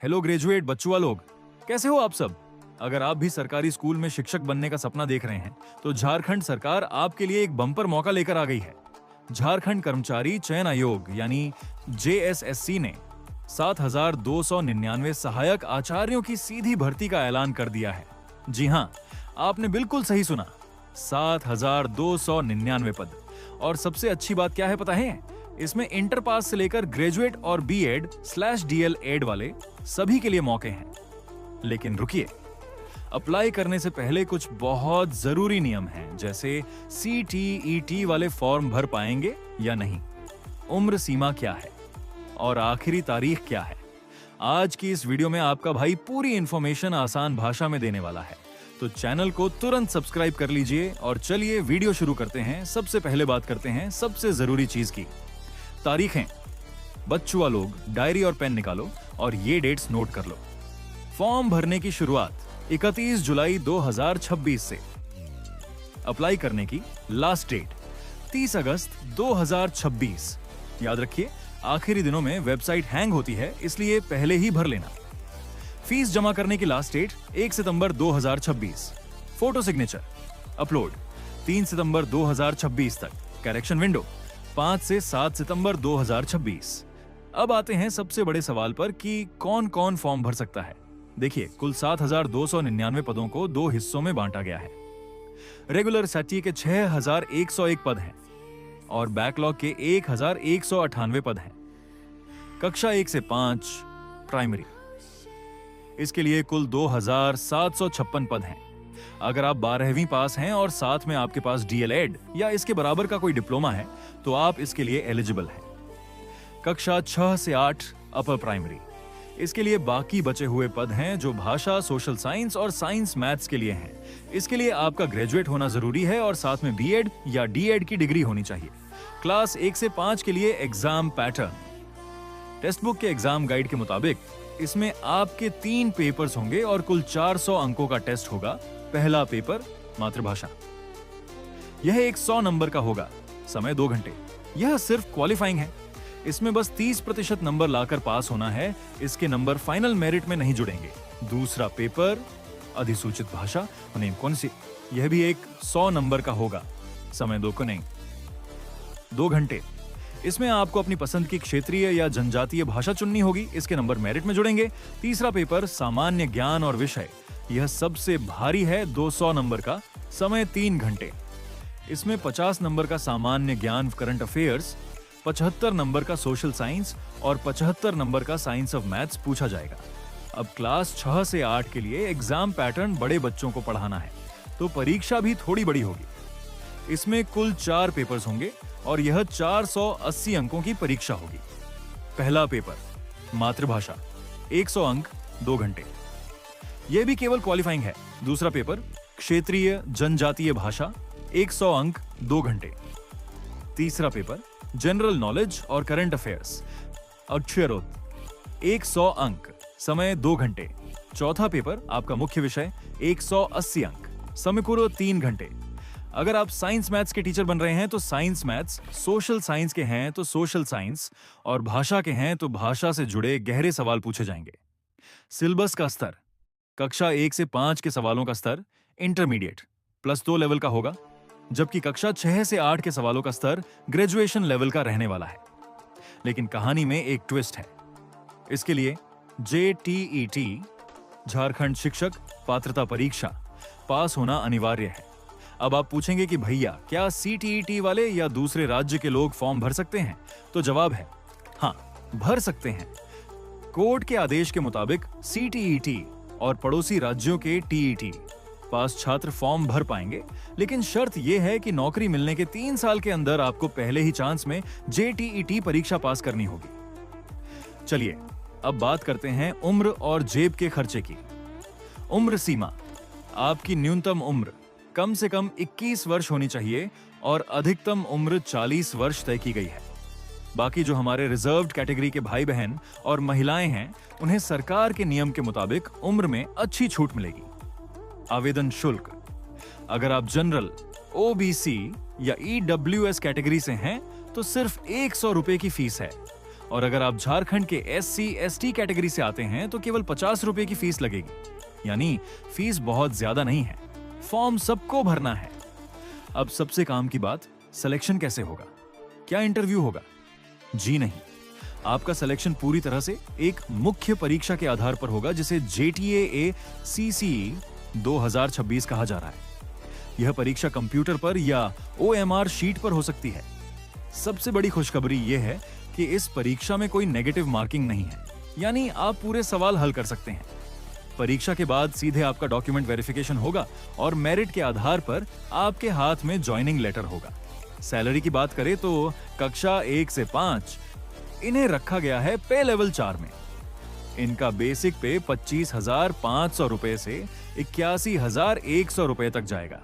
Hello graduate बच्चुआ लोग, कैसे हो आप सब? अगर आप भी सरकारी स्कूल में शिक्षक बनने का सपना देख रहे हैं तो झारखंड सरकार आपके लिए एक बम्पर मौका लेकर आ गई है। झारखंड कर्मचारी चयन आयोग यानी JSSC ने 7,299 सहायक आचार्यों की सीधी भर्ती का ऐलान कर दिया है। जी हाँ, आपने बिल्कुल सही सुना, 7,299 पद। और सबसे अच्छी बात क्या है पता है? इसमें इंटर पास से लेकर ग्रेजुएट और B.Ed/DL.Ed वाले सभी के लिए मौके हैं। लेकिन रुकिए, अप्लाई करने से पहले कुछ बहुत जरूरी नियम हैं, जैसे CTET वाले फॉर्म भर पाएंगे या नहीं, उम्र सीमा क्या है और आखिरी तारीख क्या है। आज की इस वीडियो में आपका भाई पूरी इंफॉर्मेशन आसान भाषा में देने वाला है, तो चैनल को तुरंत सब्सक्राइब कर लीजिए और चलिए वीडियो शुरू करते हैं। सबसे पहले बात करते हैं सबसे जरूरी चीज की, तारीखें। बच्चुआ लोग डायरी और पेन निकालो और ये डेट्स नोट कर लो। फॉर्म भरने की शुरुआत 31 जुलाई 2026 से। अप्लाई करने की लास्ट डेट 30 अगस्त 2026। याद रखिए, आखिरी दिनों में वेबसाइट हैंग होती है, इसलिए पहले ही भर लेना। फीस जमा करने की लास्ट डेट 1 सितंबर 2026। फोटो सिग्नेचर अपलोड 3 सितंबर 2026 तक। करेक्शन विंडो 5 से 7 सितंबर 2026। अब आते हैं सबसे बड़े सवाल पर कि कौन कौन फॉर्म भर सकता है। देखिए, कुल 7,299 पदों को 2 हिस्सों में बांटा गया है। रेगुलर सैटी के 6,101 पद हैं और बैकलॉग के 1,198 पद हैं। कक्षा 1 से 5 प्राइमरी, इसके लिए कुल 2,756 पद हैं। अगर आप 12वीं पास हैं और साथ में आपके पास DL.Ed या इसके बराबर का कोई डिप्लोमा है तो आप इसके लिए एलिजिबल हैं। कक्षा 6 से 8 अपर प्राइमरी, इसके लिए बाकी बचे हुए पद हैं जो भाषा, सोशल साइंस और साइंस मैथ्स के लिए हैं। इसके लिए आपका ग्रेजुएट होना जरूरी है और साथ में B.Ed या D.Ed की डिग्री होनी चाहिए। क्लास 1 से 5 के लिए एग्जाम पैटर्न। टेक्स्ट बुक के एग्जाम गाइड के मुताबिक इसमें आपके 3 पेपर्स होंगे और कुल 400 अंकों का टेस्ट होगा। पहला पेपर मातृभाषा, यह एक 100 नंबर का होगा, समय 2 घंटे। यह सिर्फ क्वालिफाइंग है, इसमें बस 30% नंबर लाकर पास होना है, इसके नंबर फाइनल मेरिट में नहीं जुड़ेंगे। दूसरा पेपर अधिसूचित भाषा, नहीं कौन सी, यह भी एक 100 नंबर का होगा, समय 2 घंटे। इसमें आपको अपनी पसंद की क्षेत्रीय या जनजातीय भाषा चुननी होगी, इसके नंबर मेरिट में जुड़ेंगे। तीसरा पेपर सामान्य ज्ञान और विषय, यह सबसे भारी है, 200 नंबर का, समय 3 घंटे। इसमें 50 नंबर का सामान्य ज्ञान करंट अफेयर्स, 75 नंबर का सोशल साइंस और 75 नंबर का साइंस ऑफ मैथ्स पूछा जाएगा। अब क्लास 6 से 8 के लिए एग्जाम पैटर्न बड़े बच्चों को पढ़ाना है, तो परीक्षा भी थोड़ी बड़ी होगी। इसमें कुल 4 पेपर्स होंगे और यह 480 अंकों की परीक्षा होगी। पहला पेपर मातृभाषा, 100 अंक, 2 घंटे, यह भी केवल क्वालिफाइंग है। दूसरा पेपर क्षेत्रीय जनजातीय भाषा, 100 अंक, 2 घंटे। तीसरा पेपर जनरल नॉलेज और करंट अफेयर्स, अक्षरोत, 100 अंक, समय 2 घंटे। चौथा पेपर आपका मुख्य विषय, 180 अंक, समय पूर्व 3 घंटे। अगर आप साइंस मैथ्स के टीचर बन रहे हैं तो साइंस मैथ्स, सोशल साइंस के हैं तो सोशल साइंस और भाषा के हैं तो भाषा से जुड़े गहरे सवाल पूछे जाएंगे। सिलेबस का स्तर, कक्षा 1 से 5 के सवालों का स्तर इंटरमीडिएट +2 लेवल का होगा, जबकि कक्षा 6 से 8 के सवालों का स्तर ग्रेजुएशन लेवल का रहने वाला है। लेकिन कहानी में एक ट्विस्ट है। इसके लिए JTET झारखंड शिक्षक पात्रता परीक्षा पास होना अनिवार्य है। अब आप पूछेंगे कि भैया क्या CTET वाले या दूसरे राज्य के लोग फॉर्म भर सकते हैं? तो जवाब है हाँ, भर सकते हैं। कोर्ट के आदेश के मुताबिक CTET और पड़ोसी राज्यों के TET पास छात्र फॉर्म भर पाएंगे, लेकिन शर्त यह है कि नौकरी मिलने के 3 साल के अंदर आपको पहले ही चांस में JTET परीक्षा पास करनी होगी। चलिए अब बात करते हैं उम्र और जेब के खर्चे की। उम्र सीमा, आपकी न्यूनतम उम्र कम से कम 21 वर्ष होनी चाहिए और अधिकतम उम्र 40 वर्ष तय की गई है। बाकी जो हमारे रिजर्व्ड कैटेगरी के भाई बहन और महिलाएं हैं, उन्हें सरकार के नियम के मुताबिक उम्र में अच्छी छूट मिलेगी। आवेदन शुल्क, अगर आप जनरल, OBC या EWS कैटेगरी से हैं तो सिर्फ 100 रुपए की फीस है और अगर आप झारखंड के SC/ST कैटेगरी से आते हैं तो केवल 50 रुपए की फीस लगेगी, यानी फीस बहुत ज्यादा नहीं है। फॉर्म सबको भरना है। अब सबसे काम की बात, सिलेक्शन कैसे होगा? क्या इंटरव्यू होगा? जी नहीं, आपका सिलेक्शन पूरी तरह से एक मुख्य परीक्षा के आधार पर होगा, जिसे JTAA CCE 2026 कहा जा रहा है। यह परीक्षा कंप्यूटर पर या OMR शीट पर हो सकती है। सबसे बड़ी खुशखबरी यह है कि इस परीक्षा में कोई नेगेटिव मार्किंग नहीं है, यानी आप पूरे सवाल हल कर सकते हैं। परीक्षा के बाद सीधे आपका डॉक्यूमेंट वेरिफिकेशन होगा और मेरिट के आधार पर आपके हाथ में ज्वाइनिंग लेटर होगा। सैलरी की बात करें तो कक्षा 1 से 5 इन्हें रखा गया है पे लेवल 4 में। इनका बेसिक पे 25,500 रुपए से 81,100 रुपए तक जाएगा।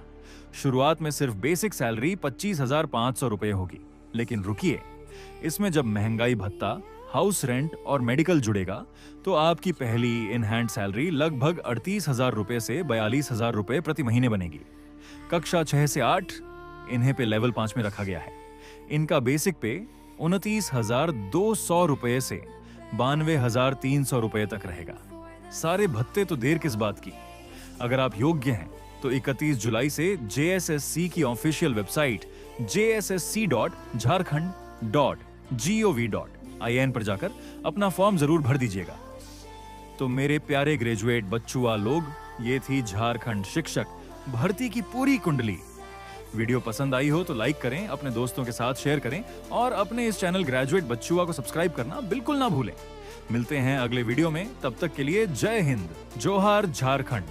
शुरुआत में सिर्फ बेसिक सैलरी 25,500 रुपए होगी, लेकिन रुकिए, इसमें जब महंगाई भत्ता, हाउस रेंट और मेडिकल जुड़ेगा तो आपकी पहली इन हैंड सैलरी लगभग 38,000 रुपए से 42,000 रुपए प्रति महीने बनेगी। कक्षा 6 से 8 इन्हें पे लेवल 5 में रखा गया है। इनका बेसिक पे 29,200 रुपए से 92,300 रुपए तक रहेगा। सारे भत्ते तो देर किस बात की। अगर आप योग्य हैं तो 31 जुलाई से JSSC की ऑफिशियल वेबसाइट jssc.jharkhand.gov.in पर जाकर अपना फॉर्म जरूर भर दीजिएगा। तो मेरे प्यारे ग्रेजुएट बच्चुआ लोग, ये थी झारखंड शिक्षक भर्ती की पूरी कुंडली। वीडियो पसंद आई हो तो लाइक करें, अपने दोस्तों के साथ शेयर करें और अपने इस चैनल ग्रेजुएट बच्चुआ को सब्सक्राइब करना बिल्कुल ना भूलें। मिलते हैं अगले वीडियो में, तब तक के लिए जय हिंद, जोहार झारखंड।